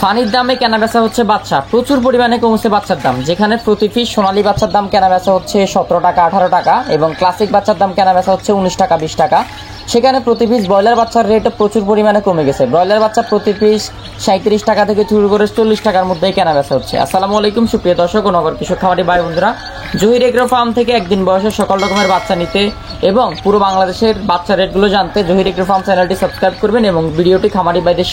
ফানির দামে কেনা বেচা হচ্ছে বাচ্চা, প্রচুর পরিমাণে কমেছে বাচ্চার দাম। যেখানে প্রতি পিস সোনালী বাচ্চার দাম কেনা বেচা হচ্ছে 17 টাকা 18 টাকা এবং ক্লাসিক বাচ্চার দাম কেনা বেচা হচ্ছে 19 টাকা 20 টাকা, সেখানে প্রতি পিস ব্রয়লার বাচ্চার রেটও প্রচুর পরিমাণে কমে গেছে। ব্রয়লার বাচ্চা প্রতি পিস 37 টাকা থেকে শুরু করে 40 টাকার মধ্যেই কেনা বেচা হচ্ছে। আসসালামু আলাইকুম সুপ্রিয় দর্শক ও নগর কৃষক খামারি ভাই বন্ধুরা, জহির এগ্রো ফার্ম থেকে একদিন বয়সের সকল রকমের বাচ্চা নিতে এবং পুরো বাংলাদেশের বাচ্চা রেটগুলো জানতে জহির এগ্রো ফার্ম চ্যানেলটি সাবস্ক্রাইব করবেন এবং ভিডিওটি খামারি ভাইদের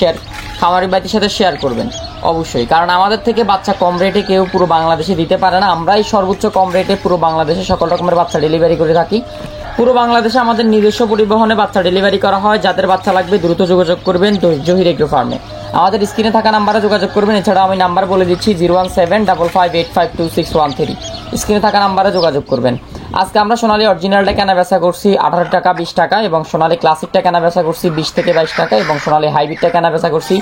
সাথে শেয়ার করবেন অবশ্যই, কারণ আমাদের থেকে বাচ্চা কম রেটে কেউ পুরো বাংলাদেশে দিতে পারে না। আমরাই সর্বোচ্চ কম রেটে পুরো বাংলাদেশে সকল রকমের বাচ্চা ডেলিভারি করে থাকি। পুরো বাংলাদেশে আমাদের নিজস্ব পরিবহনে বাচ্চা ডেলিভারি করা হয়। যাদের বাচ্চা লাগবে দ্রুত যোগাযোগ করবেন জহির এগ্রো ফার্মে। আমাদের স্ক্রিনে থাকা নাম্বারে যোগাযোগ করবেন। এছাড়া আমি নাম্বার বলে দিচ্ছি 01755852613। স্ক্রিনে থাকা নাম্বারে যোগাযোগ করবেন। আজকে আমরা সোনালী অরিজিনালটা কেনা বেচা করছি 18 টাকা 20 টাকা এবং সোনালী ক্লাসিকটা কেনা বেচা করছি 20 থেকে 22 টাকা এবং সোনালী হাইব্রিডটা কেনা বেচা করছি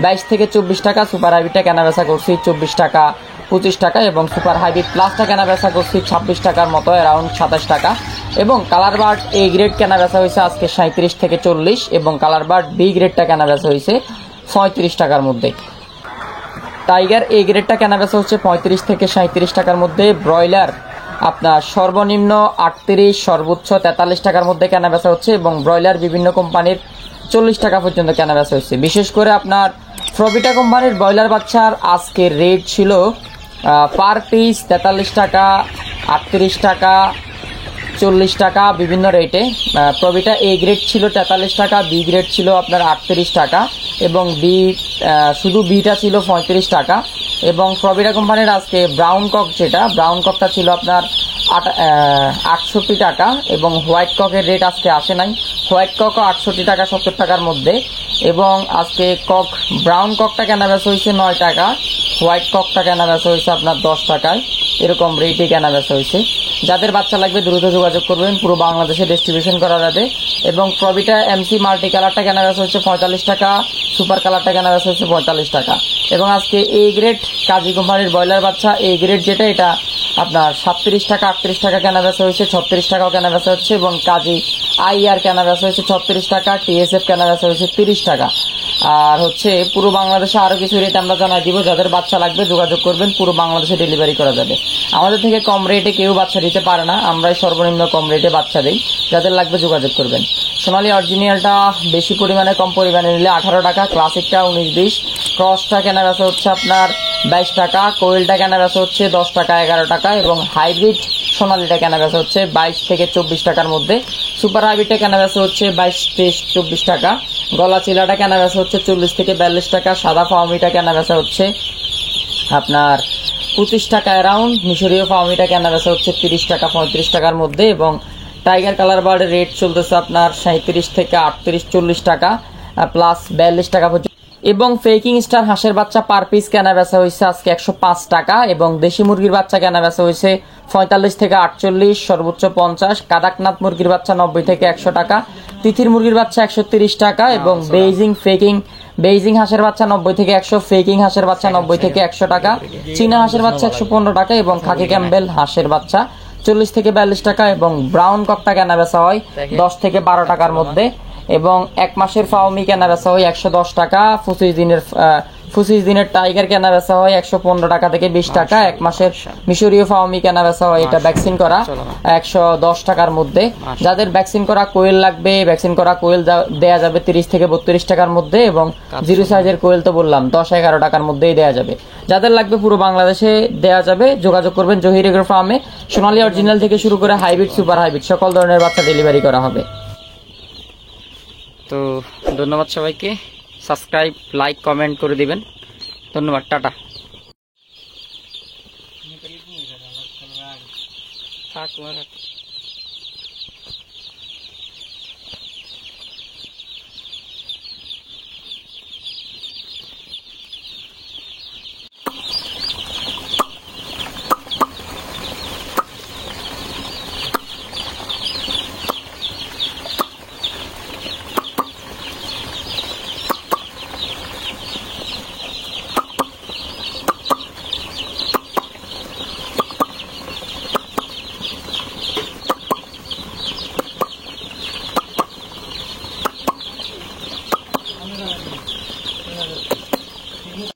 22 থেকে 24 টাকা, সুপার হাইব্রিডটা কেনা বেচা করছি 24 টাকা 25 টাকা এবং সুপার হাইব্রিড প্লাসটা কেনা বেচা করছি 26 টাকার মতো, অ্যারাউন্ড 27 টাকা। এবং কালার বার্ড এ গ্রেড কেনা বেচা হয়েছে আজকে 37 থেকে 40 এবং কালার বার্ড বি গ্রেডটা কেনা বেচা হয়েছে 35 টাকার মধ্যে। টাইগার এ গ্রেডটা কেনা বেচা হচ্ছে 35 থেকে 37 টাকার মধ্যে। ব্রয়লার আপনার সর্বনিম্ন 38 সর্বোচ্চ 43 টাকার মধ্যে কেনা বেচা হচ্ছে এবং ব্রয়লার বিভিন্ন কোম্পানির 40 টাকা পর্যন্ত কেনা বেচা হচ্ছে। বিশেষ করে আপনার প্রভিটা কোম্পানির ব্রয়লার বাচ্চার আজকের রেট ছিল পার পিস 43 টাকা 38 টাকা 40 টাকা বিভিন্ন রেটে। প্রভিটা এ গ্রেড ছিল 43 টাকা, বি গ্রেড ছিল আপনার 38 টাকা এবং শুধু বিটা ছিল 35 টাকা এবং প্রভিটা কোম্পানির আজকে ব্রাউন কক, যেটা ব্রাউন ককটা ছিল আপনার 68 টাকা এবং হোয়াইট ককের রেট আজকে আসে নাই। হোয়াইট ককও 68 টাকা 70 টাকার মধ্যে এবং আজকে ব্রাউন ককটা কেনা বেচা হয়েছে 9 টাকা, হোয়াইট ককটা কেনা বেচা হয়েছে আপনার 10 টাকায়, এরকম রেটে কেনা বেচা হয়েছে। যাদের বাচ্চা লাগবে দ্রুত যোগাযোগ করবেন, পুরো বাংলাদেশে ডিস্ট্রিবিউশন করা যাবে। এবং প্রভিটা এমসি মাল্টি কালারটা কেনা বেচা হচ্ছে 45 টাকা, সুপার কালারটা কেনা বেচা হচ্ছে 45 টাকা এবং আজকে এ গ্রেড কাজী কোম্পানির ব্রয়লার বাচ্চা এ গ্রেড যেটা, এটা আপনার 37 টাকা 38 টাকা কেনা বেচা হয়েছে, 36 টাকাও কেনা বেচা হচ্ছে এবং কাজী আইআর কেনা বেচা হয়েছে 36 টাকা, টিএসএফ কেনা বেচা হয়েছে 30 টাকা। আর হচ্ছে পুরো বাংলাদেশে আরও কিছু রেট আমরা জানাই দিব। যাদের বাচ্চা লাগবে যোগাযোগ করবেন, পুরো বাংলাদেশে ডেলিভারি করা যাবে। আমাদের থেকে কম রেটে কেউ বাচ্চা দিতে পারে না, আমরাই সর্বনিম্ন কম রেটে বাচ্চা দিই। যাদের লাগবে যোগাযোগ করবেন। সোনালী অরিজিনালটা বেশি পরিমাণে কম পরিমাণে নিলে 18 টাকা, ক্লাসিকটা 19-20, ক্রসটা কেনা বেচা হচ্ছে আপনার 22 টাকা, কোয়েলটা কেনা বেচা হচ্ছে 10 টাকা 11 টাকা এবং হাইব্রিড সোনালীটা কেনা বেচা হচ্ছে 22 থেকে 24 টাকার মধ্যে। সুপার হাইব্রিডটা কেনা বেচা হচ্ছে 22, 23, 24 টাকা। গলা চিলাটা কেনা বেচা হচ্ছে 40 থেকে 42 টাকা। সাদা ফাউমিটা কেনা বেচা হচ্ছে আপনার 25 টাকা অ্যারাউন্ড। মিশরীয় ফাউমিটা কেনা বেচা হচ্ছে 30 টাকা 35 টাকার মধ্যে এবং টাইগার কালার বার্ডের রেট চলতেছে আপনার 37 থেকে 38 40 টাকা প্লাস 42 টাকা পর্যন্ত। এবং ফেকিং স্টার হাঁসের বাচ্চা পার পিস কেনা বেচা হয়েছে আজকে 105 টাকা এবং দেশি মুরগির বাচ্চা কেনা বেচা হয়েছে 45 থেকে 48, সর্বোচ্চ 50। কাদাকনাথ মুরগির বাচ্চা 90 থেকে 100 টাকা, তিথির মুরগির বাচ্চা 130 টাকা এবং বেইজিং হাঁসের বাচ্চা 90 থেকে 100, ফেকিং হাঁসের বাচ্চা 90 থেকে 100 টাকা, চীনা হাঁসের বাচ্চা 115 টাকা এবং খাকি ক্যাম্বেল হাঁসের বাচ্চা 40 থেকে 42 টাকা এবং ব্রাউন ককটা কেনা বেচা হয় 10 থেকে 12 টাকার মধ্যে এবং 1 মাসের ফাউমি কেনা বেচা হয় 110 টাকা। 25 দিনের টাইগার কেনা বেচা হয় 115 টাকা থেকে 20 টাকা। 1 মাসের মিশরীয় ফাউমি কেনা বেচা হয়, এটা ভ্যাকসিন করা, 110 টাকার মধ্যে। যাদের ভ্যাকসিন করা কোয়েল লাগবে, ভ্যাকসিন করা কোয়েল দেয়া যাবে 30 থেকে 32 টাকার মধ্যে এবং জিরো সাইজের কোয়েল তো বললাম 10-11 টাকার মধ্যেই দেয়া যাবে। যাদের লাগবে পুরো বাংলাদেশে দেয়া যাবে, যোগাযোগ করবেন জহির এগ্রো ফার্মে। সোনালী অরিজিনাল থেকে শুরু করে হাইব্রিড সুপার হাইব্রিড সকল ধরনের বাচ্চা ডেলিভারি করা হবে। তো ধন্যবাদ সবাইকে, সাবস্ক্রাইব লাইক কমেন্ট করে দিবেন। ধন্যবাদ, টাটা।